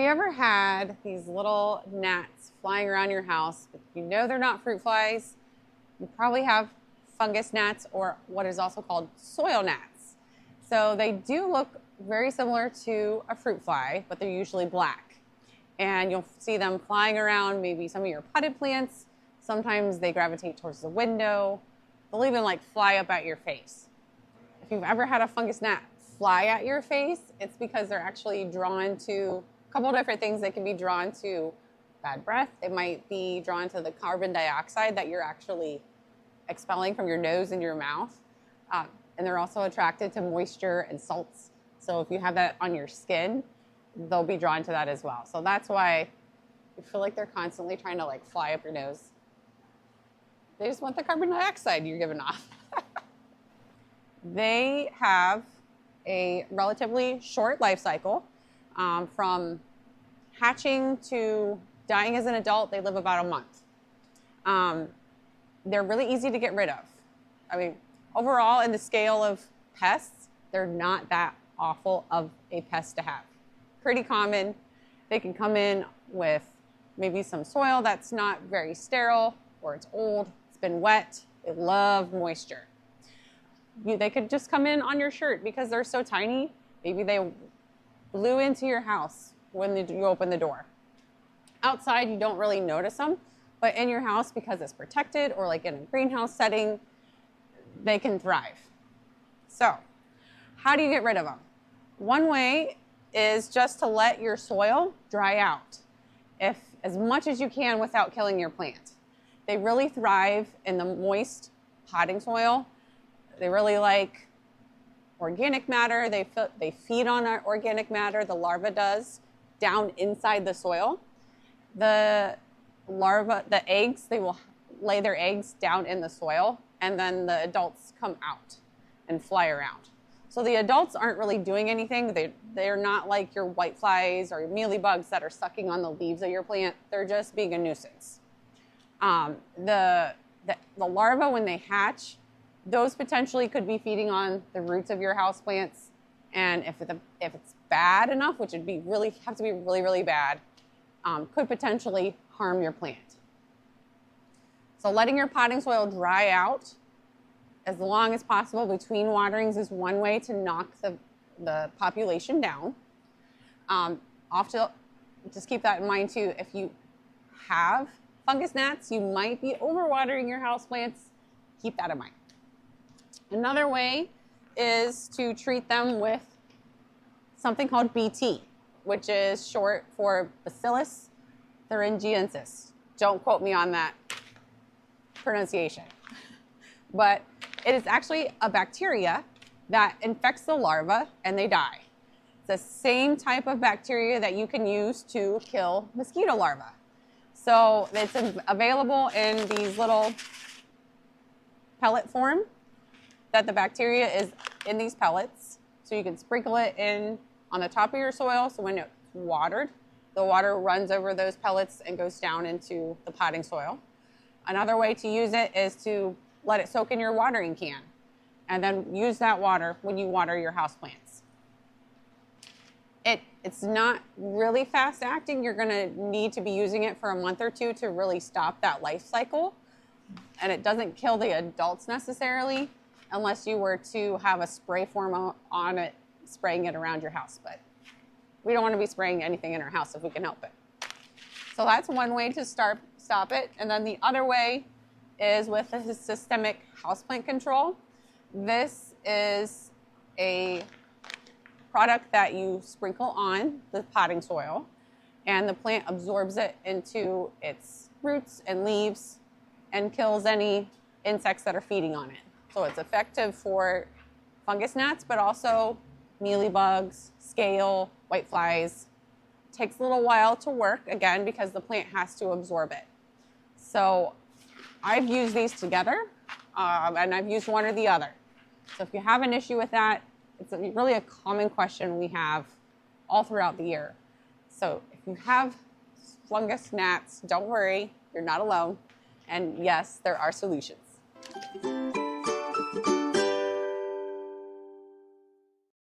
you ever had these little gnats flying around your house, but you know they're not fruit flies? You probably have fungus gnats, or what is also called soil gnats. So they do look very similar to a fruit fly, but they're usually black. And you'll see them flying around maybe some of your potted plants. Sometimes they gravitate towards the window. They'll even like fly up at your face. If you've ever had a fungus gnat fly at your face, it's because they're actually drawn to a couple different things. They can be drawn to bad breath. It might be drawn to the carbon dioxide that you're actually expelling from your nose and your mouth. And they're also attracted to moisture and salts. So if you have that on your skin, they'll be drawn to that as well. So that's why you feel like they're constantly trying to like fly up your nose. They just want the carbon dioxide you're giving off. They have a relatively short life cycle. From hatching to dying as an adult, they live about a month. They're really easy to get rid of. I mean, overall, in the scale of pests, they're not that awful of a pest to have. Pretty common. They can come in with maybe some soil that's not very sterile, or it's old, it's been wet. They love moisture. They could just come in on your shirt because they're so tiny. Maybe they blew into your house when you open the door. Outside, you don't really notice them, but in your house, because it's protected, or like in a greenhouse setting, they can thrive. So, how do you get rid of them? One way is just to let your soil dry out, as much as you can without killing your plant. They really thrive in the moist potting soil. They really like organic matter. They feed on our organic matter, the larva does, down inside the soil. The eggs, they will lay their eggs down in the soil, and then the adults come out and fly around. So the adults aren't really doing anything. They're not like your whiteflies or your mealybugs that are sucking on the leaves of your plant. They're just being a nuisance. The larvae, when they hatch, those potentially could be feeding on the roots of your houseplants, and if it's bad enough, which would have to be really, really bad, could potentially harm your plant. So letting your potting soil dry out as long as possible between waterings is one way to knock the population down. Just keep that in mind too. If you have fungus gnats, you might be overwatering your houseplants. Keep that in mind. Another way is to treat them with something called BT, which is short for Bacillus thuringiensis. Don't quote me on that pronunciation. But it is actually a bacteria that infects the larva and they die. It's the same type of bacteria that you can use to kill mosquito larvae. So it's available in these little pellet form, that the bacteria is in these pellets. So you can sprinkle it in on the top of your soil, so when it's watered, the water runs over those pellets and goes down into the potting soil. Another way to use it is to let it soak in your watering can, and then use that water when you water your houseplants. It's not really fast acting. You're going to need to be using it for a month or two to really stop that life cycle. And it doesn't kill the adults necessarily, unless you were to have a spray form on it, spraying it around your house. But we don't want to be spraying anything in our house if we can help it. So that's one way to stop it. And then the other way is with the systemic houseplant control. This is a product that you sprinkle on the potting soil, and the plant absorbs it into its roots and leaves and kills any insects that are feeding on it. So it's effective for fungus gnats, but also mealybugs, scale, whiteflies. It takes a little while to work, again, because the plant has to absorb it. So I've used these together, and I've used one or the other. So if you have an issue with that, it's really a common question we have all throughout the year. So if you have fungus gnats, don't worry, you're not alone. And yes, there are solutions.